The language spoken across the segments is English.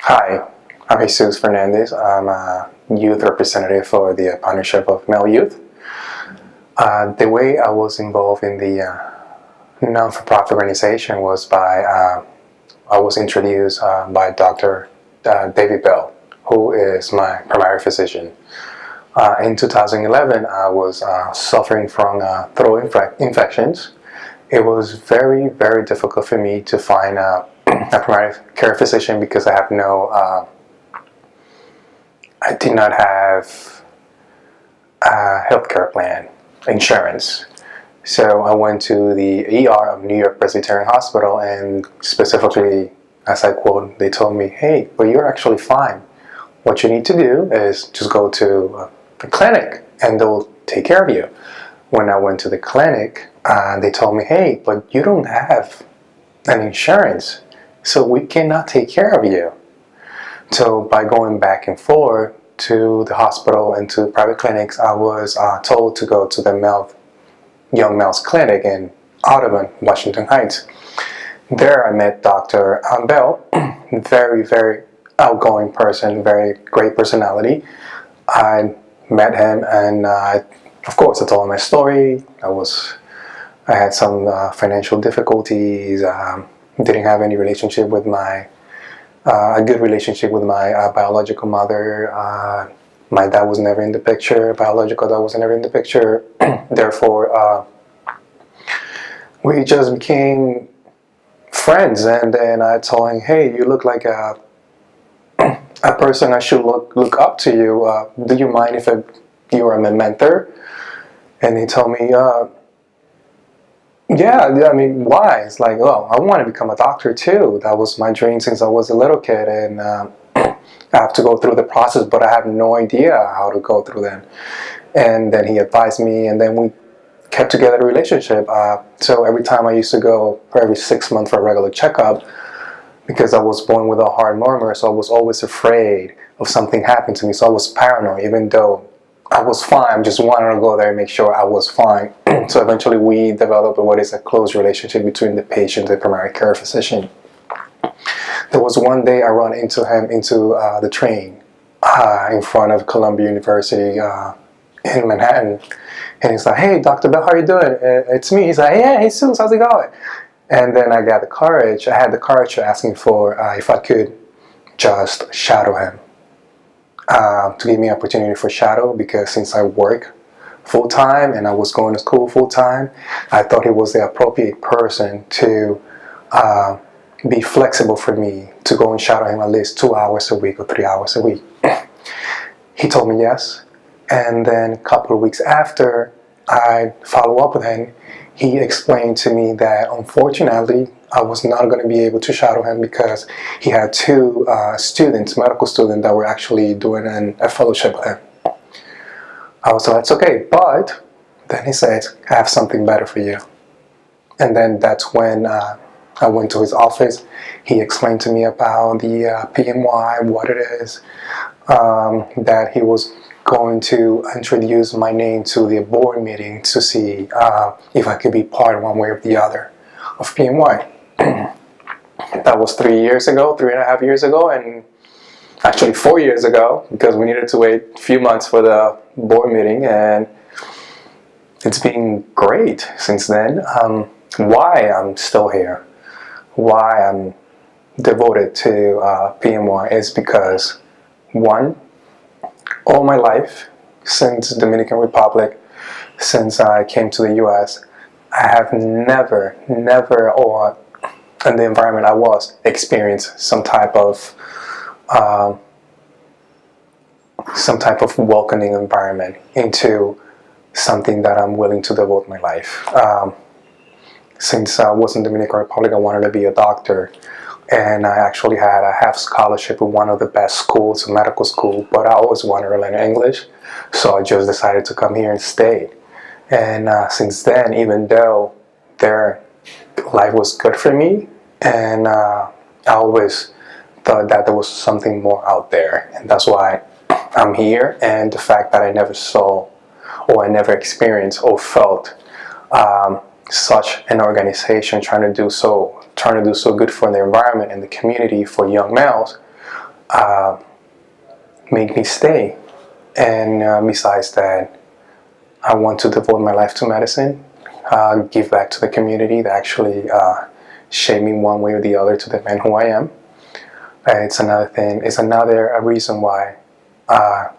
Hi, I'm Jesus Fernandez. I'm a youth representative for the Partnership of Male Youth. The way I was involved in the non-for-profit organization was I was introduced by Dr. David Bell, who is my primary physician. In 2011, I was suffering from throat infections. It was very, very difficult for me to find a primary care physician because I did not have a healthcare plan, insurance. So I went to the ER of New York Presbyterian Hospital, and specifically, as I quote, they told me, "Hey, but you're actually fine. What you need to do is just go to the clinic and they'll take care of you." When I went to the clinic, they told me, "Hey, but you don't have an insurance, so we cannot take care of you." So by going back and forth to the hospital and to private clinics, I was told to go to the Young Males Clinic in Audubon, Washington Heights. There I met Dr. Bell, very, very outgoing person, very great personality. I met him, and of course I told him my story. I had some financial difficulties, didn't have any relationship with a good relationship with my biological mother. My dad was never in the picture, biological dad was never in the picture. Therefore, we just became friends, and then I told him, "Hey, you look like a person I should look up to you. Do you mind if you are my mentor?" And he told me, "Yeah, I mean, why?" It's like, "Well, I want to become a doctor too. That was my dream since I was a little kid, and I have to go through the process, but I have no idea how to go through them." And then he advised me, and then we kept together a relationship. So every time I used to go for every 6 months for a regular checkup, because I was born with a heart murmur, so I was always afraid of something happening to me. So I was paranoid, even though I was fine. I just wanted to go there and make sure I was fine. So eventually we developed what is a close relationship between the patient and the primary care physician. There was one day I run into him into the train in front of Columbia University in Manhattan. And he's like, "Hey, Dr. Bell, how are you doing?" It's me. He's like, "Yeah, hey, Jesus, how's it going?" And then I had the courage to ask him for if I could just shadow him, to give me an opportunity for shadow, because since I work full-time and I was going to school full-time, I thought he was the appropriate person to be flexible for me to go and shadow him at least 2 hours a week or 3 hours a week. He told me yes, and then a couple of weeks after I follow up with him, he explained to me that unfortunately I was not going to be able to shadow him because he had two medical students that were actually doing a fellowship with him. I was like, "It's okay," but then he said, "I have something better for you." And then that's when I went to his office. He explained to me about the PFMY, what it is, that he was going to introduce my name to the board meeting to see if I could be part one way or the other of PFMY. That was 3.5 years ago, and actually 4 years ago, because we needed to wait a few months for the board meeting, and it's been great since then. Why I'm still here, why I'm devoted to PFMY is because, one, all my life, since Dominican Republic, since I came to the US, I have never, or in the environment I was, experienced some type of welcoming environment into something that I'm willing to devote my life. Since I was in Dominican Republic, I wanted to be a doctor, and I actually had a half scholarship at one of the best schools, a medical school, but I always wanted to learn English, so I just decided to come here and stay. And since then, even though their life was good for me, and I always thought that there was something more out there, and that's why I'm here. And the fact that I never saw, or I never experienced or felt such an organization trying to do so good for the environment and the community for young males, make me stay. And besides that, I want to devote my life to medicine, give back to the community that actually shaped me one way or the other to the man who I am. It's another thing. It's another reason why I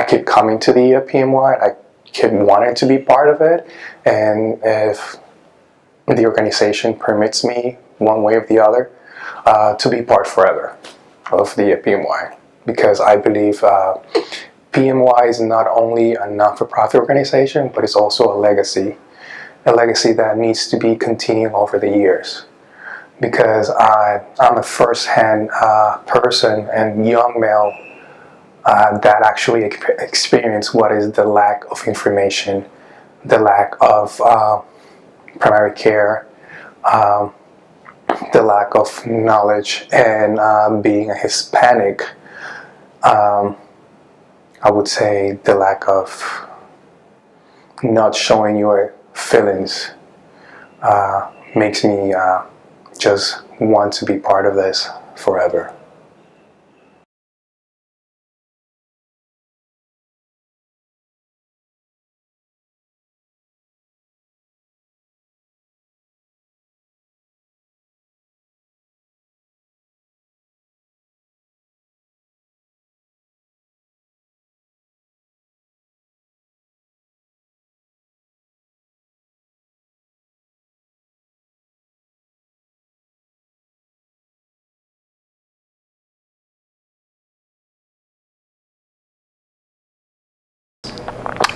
keep coming to the PMY. I keep wanting to be part of it, and if the organization permits me one way or the other to be part forever of the PMY, because I believe PMY is not only a non-for-profit organization, but it's also a legacy that needs to be continuing over the years. Because I'm a first-hand person and young male that actually experienced what is the lack of information, the lack of primary care, the lack of knowledge, and being a Hispanic, I would say the lack of not showing your feelings makes me just want to be part of this forever.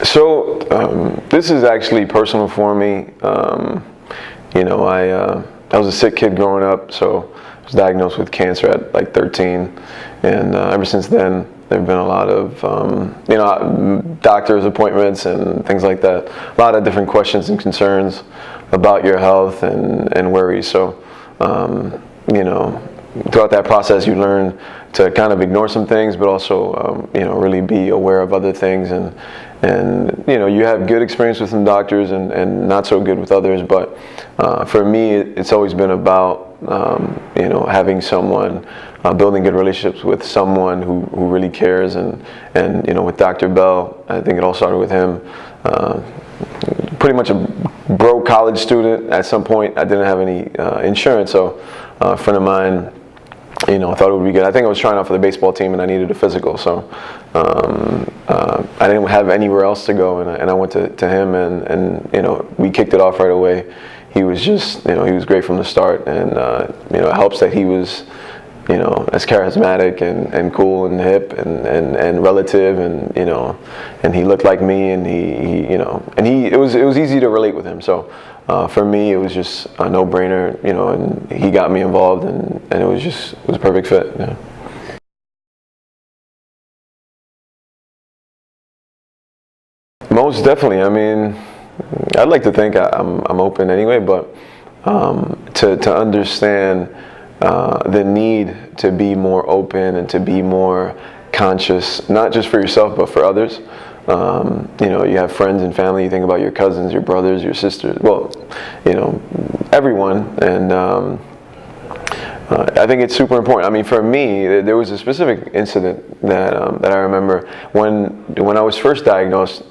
So this is actually personal for me. You know, I was a sick kid growing up, so I was diagnosed with cancer at like 13, and ever since then there have been a lot of you know, doctor's appointments and things like that. A lot of different questions and concerns about your health and worries. So you know, throughout that process, you learn to kind of ignore some things, but also you know, really be aware of other things. And you know, you have good experience with some doctors and not so good with others. But for me, it's always been about you know, having someone, building good relationships with someone who really cares. And you know, with Dr. Bell, I think it all started with him. Pretty much a broke college student at some point. I didn't have any insurance, so a friend of mine, you know, I thought it would be good. I think I was trying out for the baseball team and I needed a physical, so I didn't have anywhere else to go, and I went to him, and you know, we kicked it off right away. He was just, you know, he was great from the start, and you know, it helps that he was, you know, as charismatic and cool and hip and relative, and you know, and he looked like me, and he you know, and it was easy to relate with him. So for me, it was just a no-brainer, you know, and he got me involved, and it was a perfect fit. Yeah. Most definitely. I mean, I'd like to think I'm open anyway, but to understand the need to be more open and to be more conscious, not just for yourself but for others. You know, you have friends and family. You think about your cousins, your brothers, your sisters. Well, you know, everyone, and I think it's super important. I mean, for me, there was a specific incident that I remember when I was first diagnosed.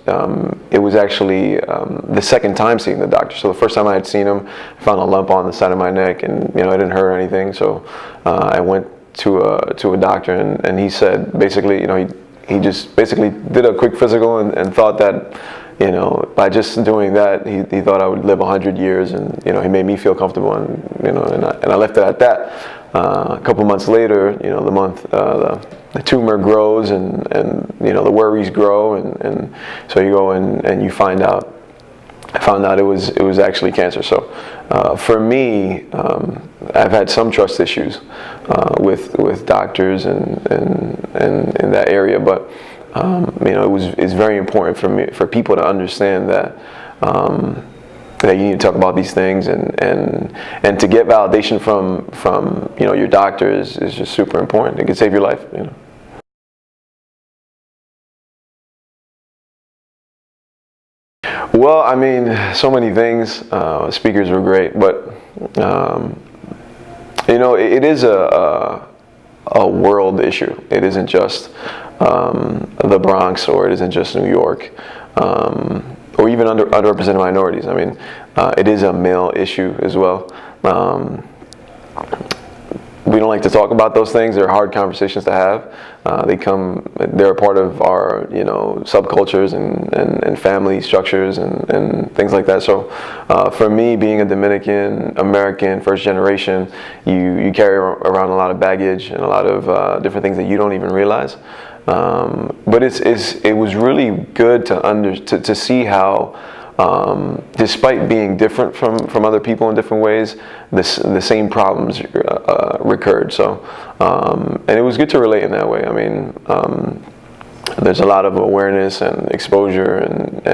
It was actually the second time seeing the doctor. So the first time I had seen him, I found a lump on the side of my neck, and you know, it didn't hurt or anything. So I went to a doctor, and he said basically, you know, he just basically did a quick physical and thought that, you know, by just doing that, he thought I would live 100 years, and you know, he made me feel comfortable, and you know, and I left it at that. A couple months later, you know, the tumor grows, and you know, the worries grow, and so you go and you find out. I found out it was actually cancer. So for me, I've had some trust issues with doctors and in that area, but you know, it's very important for people to understand that that you need to talk about these things, and to get validation from you know, your doctor is just super important. It can save your life, you know. Well, I mean, so many things. Speakers were great, but you know, it is a world issue. It isn't just the Bronx, or it isn't just New York, or even underrepresented minorities. I mean, it is a male issue as well. We don't like to talk about those things. They're hard conversations to have. They're a part of our, subcultures and family structures and things like that. So for me, being a Dominican American, first generation, you carry around a lot of baggage and a lot of different things that you don't even realize. But it was really good to see how, despite being different from other people in different ways, the same problems recurred. So, and it was good to relate in that way. I mean, there's a lot of awareness and exposure and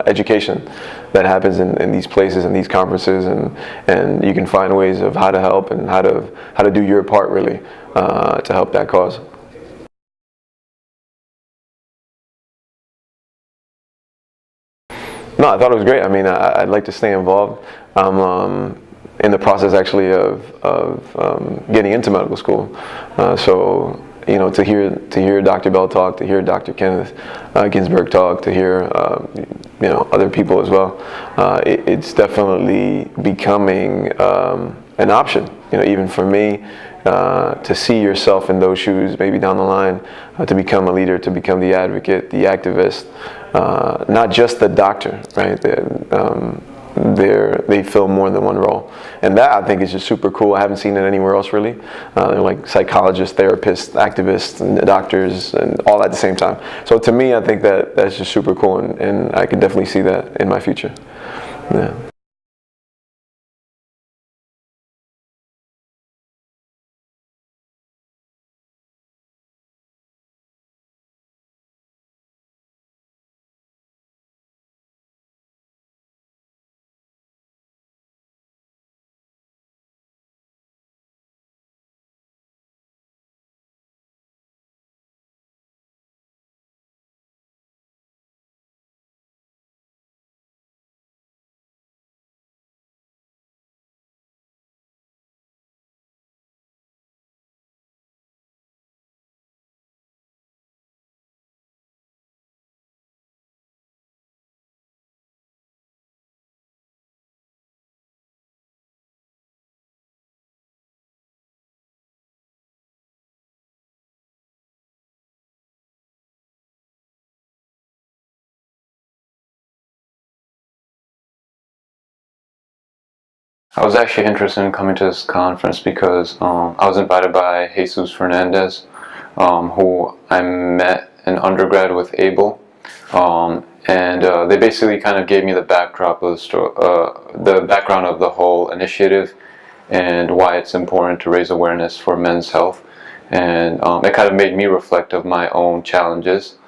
education that happens in these places and these conferences, and you can find ways of how to help and how to do your part really to help that cause. No, I thought it was great. I mean, I'd like to stay involved. I'm in the process actually of getting into medical school. So, to hear Dr. Bell talk, to hear Dr. Kenneth Ginsberg talk, to hear other people as well, it's definitely becoming an option. Even for me, to see yourself in those shoes, maybe down the line, to become a leader, to become the advocate, the activist, not just the doctor, right? They fill more than one role, and that I think is just super cool. I haven't seen it anywhere else really. They're like psychologists, therapists, activists, and doctors, and all at the same time. So to me, I think that's just super cool, and I can definitely see that in my future. Yeah. I was actually interested in coming to this conference because I was invited by Jesus Fernandez, who I met in undergrad with Abel, and they basically kind of gave me the backdrop of the background of the whole initiative and why it's important to raise awareness for men's health, and it kind of made me reflect of my own challenges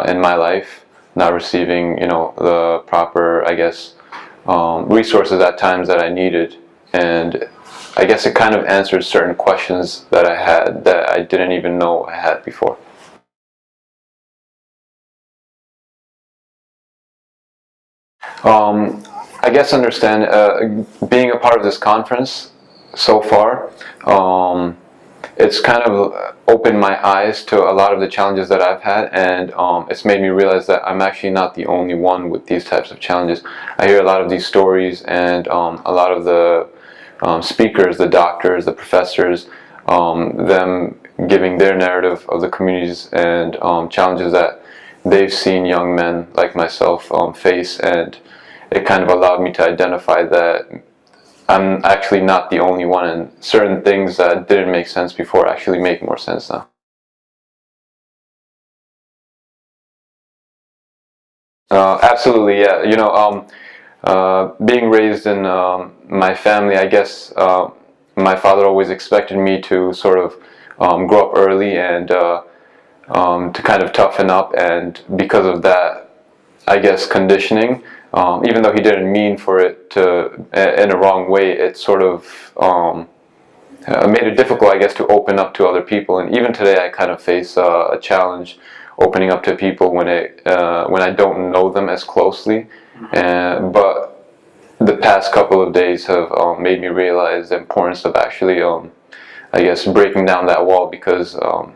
in my life, not receiving the proper, I guess, resources at times that I needed, and I guess it kind of answered certain questions that I had that I didn't even know I had before. I guess being a part of this conference so far, it's kind of opened my eyes to a lot of the challenges that I've had, and it's made me realize that I'm actually not the only one with these types of challenges. I hear a lot of these stories, and a lot of the speakers, the doctors, the professors, them giving their narrative of the communities and challenges that they've seen young men like myself face, and it kind of allowed me to identify that I'm actually not the only one, and certain things that didn't make sense before actually make more sense now. Absolutely, yeah. Being raised in my family, I guess my father always expected me to sort of grow up early and to kind of toughen up, and because of that, I guess, conditioning, even though he didn't mean for it to in a wrong way, it sort of made it difficult, I guess, to open up to other people. And even today I kind of face a challenge opening up to people when I don't know them as closely, but the past couple of days have made me realize the importance of actually I guess, breaking down that wall, because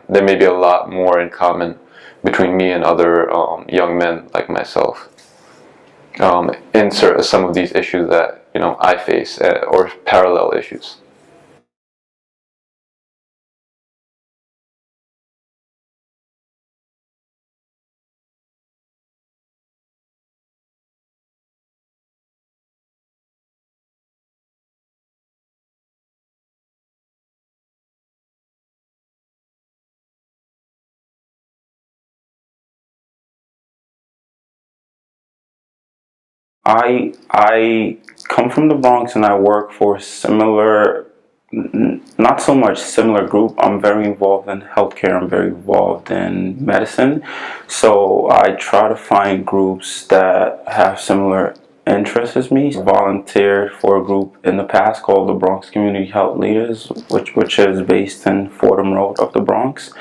there may be a lot more in common between me and other young men like myself in some of these issues that I face, or parallel issues. I come from the Bronx and I work for a similar, not so much similar group. I'm very involved in healthcare. I'm very involved in medicine. So I try to find groups that have similar interests as me. Volunteered for a group in the past called the Bronx Community Health Leaders, which is based in Fordham Road of the Bronx.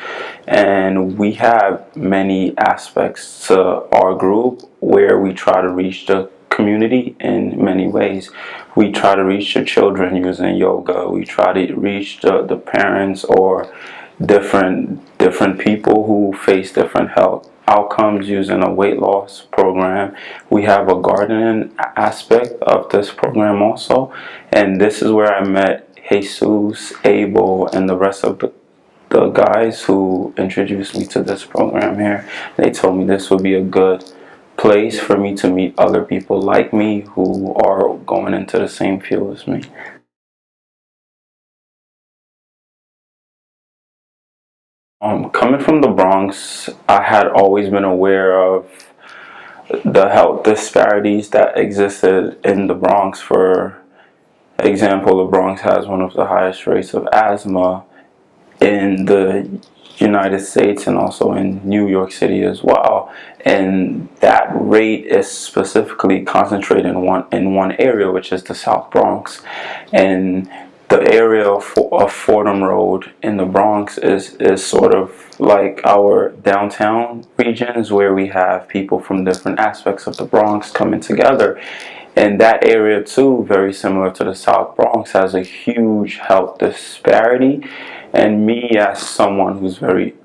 And we have many aspects to our group where we try to reach the community in many ways. We try to reach the children using yoga. We try to reach the parents or different people who face different health outcomes using a weight loss program. We have a gardening aspect of this program also, and this is where I met Jesus, Abel, and the rest of the guys who introduced me to this program here. They told me this would be a good place for me to meet other people like me who are going into the same field as me. Coming from the Bronx, I had always been aware of the health disparities that existed in the Bronx. For example, the Bronx has one of the highest rates of asthma in the United States and also in New York City as well. And that rate is specifically concentrated in one area, which is the South Bronx. And the area of Fordham Road in the Bronx is sort of like our downtown regions, where we have people from different aspects of the Bronx coming together. And that area too, very similar to the South Bronx, has a huge health disparity. And me, as someone who's very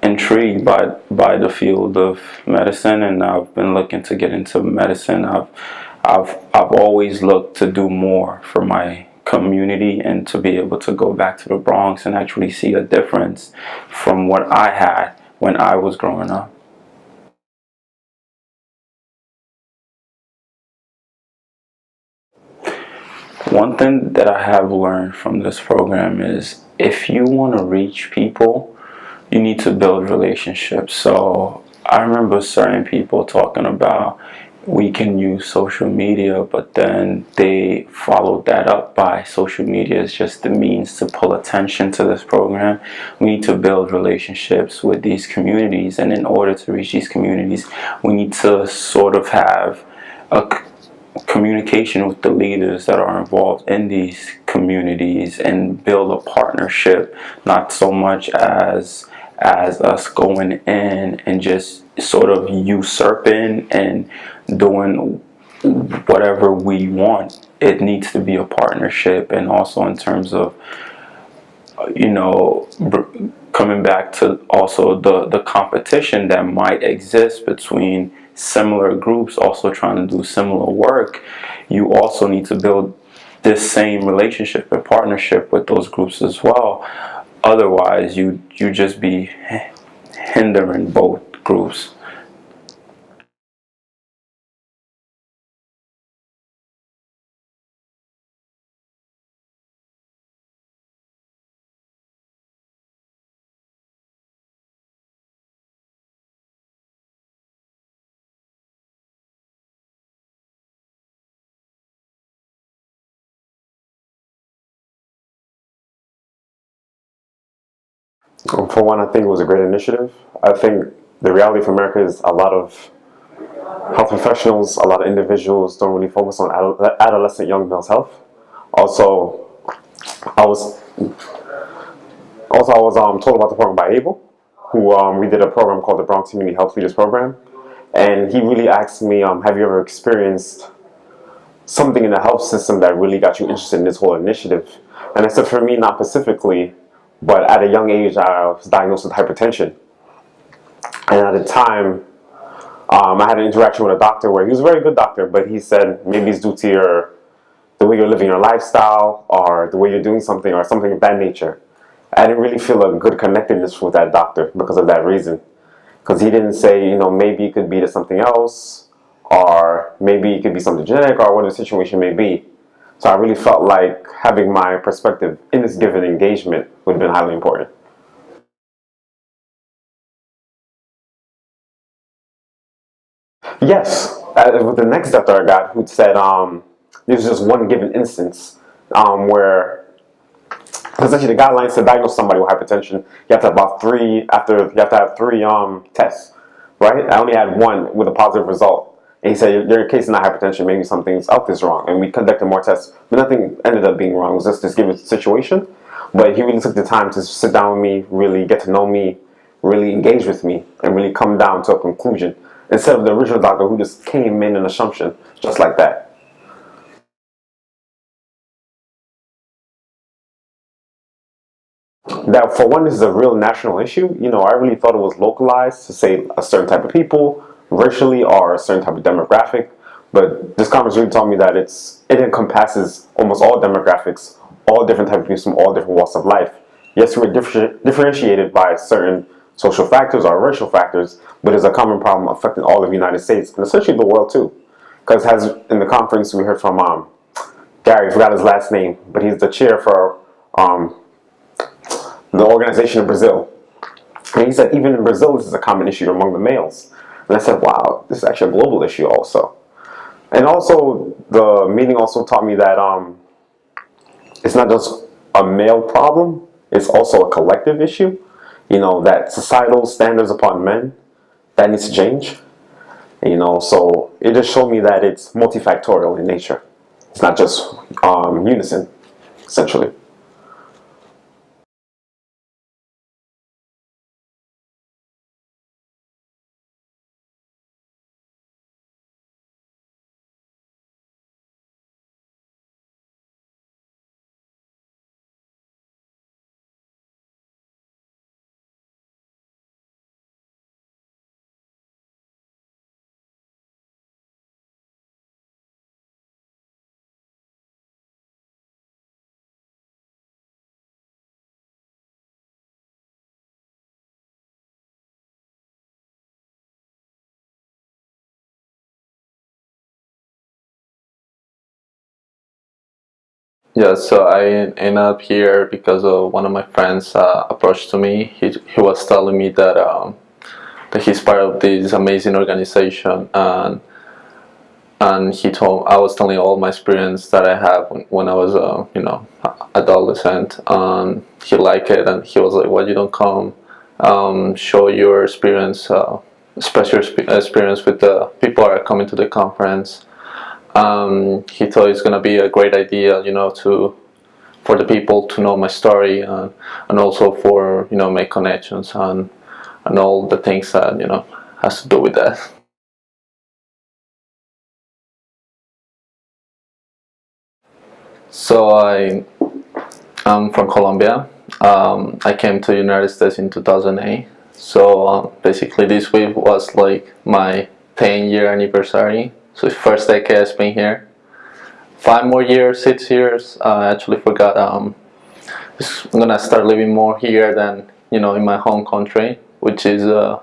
intrigued by the field of medicine, and I've been looking to get into medicine, I've always looked to do more for my community and to be able to go back to the Bronx and actually see a difference from what I had when I was growing up. One thing that I have learned from this program is if you want to reach people, you need to build relationships. So I remember certain people talking about we can use social media, but then they followed that up by social media is just the means to pull attention to this program. We need to build relationships with these communities, and in order to reach these communities, we need to sort of have a communication with the leaders that are involved in these communities and build a partnership, not so much as us going in and just sort of usurping and doing whatever we want. It needs to be a partnership, and also in terms of coming back to also the competition that might exist between similar groups also trying to do similar work. You also need to build this same relationship and partnership with those groups as well. Otherwise, you just be hindering both groups. For one, I think it was a great initiative. I think the reality for America is a lot of health professionals, a lot of individuals don't really focus on adolescent young males' health. Also, I was told about the program by Abel, who we did a program called the Bronx Community Health Leaders Program, and he really asked me, "Have you ever experienced something in the health system that really got you interested in this whole initiative? And I said, for me, not specifically, but at a young age, I was diagnosed with hypertension. And at the time, I had an interaction with a doctor where he was a very good doctor, but he said maybe it's due to the way you're living your lifestyle, or the way you're doing something, or something of that nature. I didn't really feel a good connectedness with that doctor because of that reason. Because he didn't say, maybe it could be to something else, or maybe it could be something genetic, or whatever the situation may be. So I really felt like having my perspective in this given engagement would have been highly important. Yes, with the next doctor I got, who said there's just one given instance where, essentially, the guidelines to diagnose somebody with hypertension, you have to have three tests, right? I only had one with a positive result. And he said, your case is not hypertension, maybe something's out this wrong. And we conducted more tests, but nothing ended up being wrong. It was just this given situation. But he really took the time to sit down with me, really get to know me, really engage with me, and really come down to a conclusion. Instead of the original doctor who just came in an assumption, just like that. That, for one, this is a real national issue. I really thought it was localized to, say, a certain type of people, racially, or a certain type of demographic. But this conference really taught me that it encompasses almost all demographics, all different types of people from all different walks of life. Yes, we're differentiated by certain social factors or racial factors, but it's a common problem affecting all of the United States, and essentially the world too. Because in the conference, we heard from Gary, I forgot his last name, but he's the chair for the organization in Brazil. And he said even in Brazil this is a common issue among the males. And I said, wow, this is actually a global issue also. And also, the meeting also taught me that it's not just a male problem, it's also a collective issue. That societal standards upon men, that needs to change. So it just showed me that it's multifactorial in nature. It's not just unison, essentially. Yeah, so I ended up here because of one of my friends approached to me. He was telling me that he's part of this amazing organization, and I was telling all my experience that I have when I was adolescent, and he liked it, and he was like, "Why you don't come show your experience, special experience with the people that are coming to the conference?" He thought it's gonna be a great idea, for the people to know my story, and also for make connections and all the things that has to do with that. So I'm from Colombia. I came to the United States in 2008. So basically this week was like my 10-year anniversary. So it's first decade I spent here. 5 more years, 6 years. I actually forgot. I'm gonna start living more here than in my home country, which is I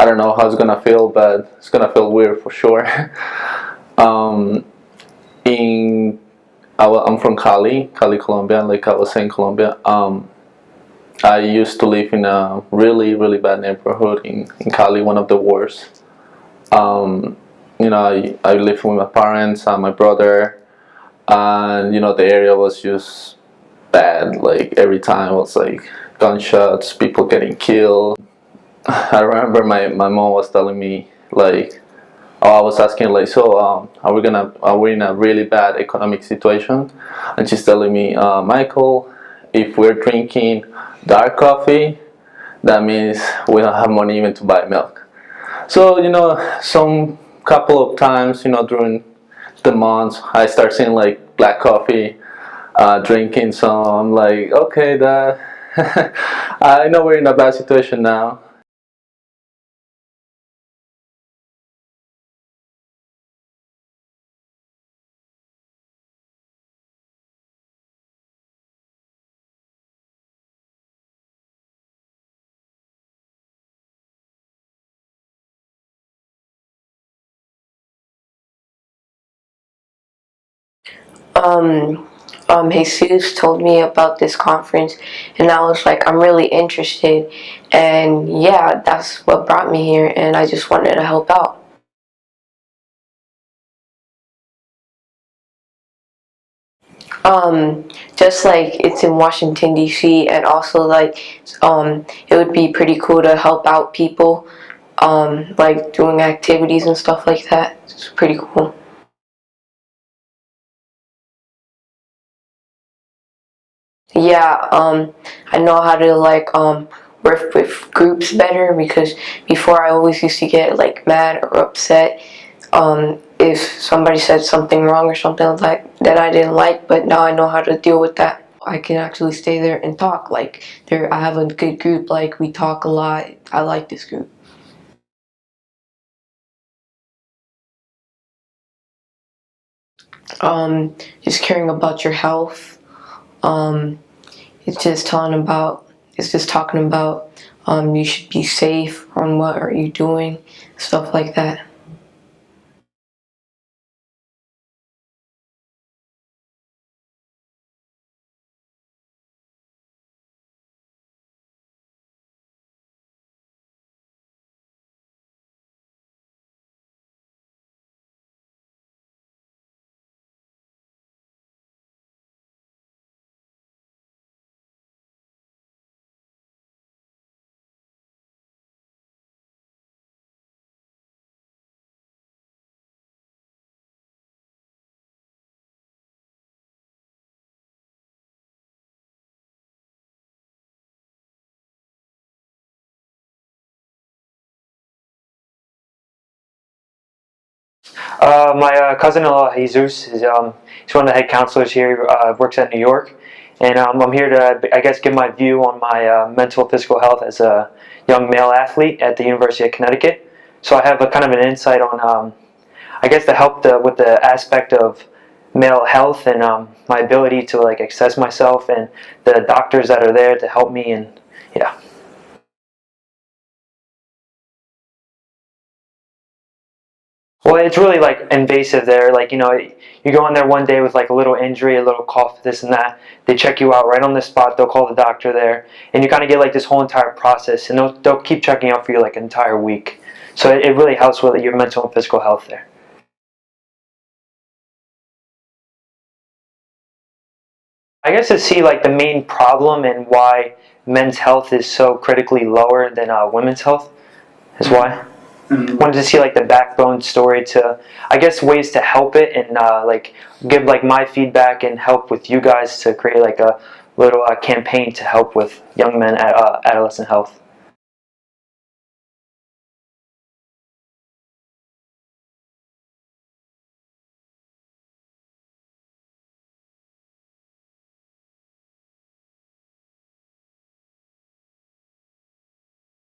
don't know how it's gonna feel, but it's gonna feel weird for sure. I'm from Cali, Colombia. Like I was saying, Colombia. I used to live in a really, really bad neighborhood in Cali, one of the worst. I lived with my parents and my brother, and the area was just bad. Like every time it was like gunshots, people getting killed. I remember my mom was telling me like, I was asking like, so are we in a really bad economic situation? And she's telling me, Michael, if we're drinking dark coffee, that means we don't have money even to buy milk. So some couple of times during the months, I start seeing like black coffee drinking. So I'm like, okay, that I know we're in a bad situation now. um, Jesus told me about this conference, and I was like, I'm really interested, and yeah, that's what brought me here, and I just wanted to help out. Just like it's in Washington D.C., and also like it would be pretty cool to help out people, like doing activities and stuff like that. It's pretty cool. Yeah, I know how to like work with groups better, because before I always used to get like mad or upset if somebody said something wrong or something like that I didn't like, but now I know how to deal with that. I can actually stay there and talk. Like I have a good group. Like we talk a lot. I like this group. Just caring about your health. Um, it's just telling about. It's just talking about. You should be safe on what are you doing, stuff like that. My cousin-in-law Jesus is he's one of the head counselors here. Works at New York, and I'm here to, I guess, give my view on my mental and physical health as a young male athlete at the University of Connecticut. So I have a kind of an insight on, I guess, to help with the aspect of male health and my ability to like access myself and the doctors that are there to help me, and yeah. Well, it's really like invasive there. Like, you go in there one day with like a little injury, a little cough, this and that. They check you out right on the spot. They'll call the doctor there, and you kind of get like this whole entire process. And they'll keep checking out for you like an entire week. So it really helps with your mental and physical health there. I guess to see like the main problem and why men's health is so critically lower than women's health is why. Wanted to see like the backbone story to, I guess, ways to help it, and like give like my feedback and help with you guys to create like a little campaign to help with young men adolescent health.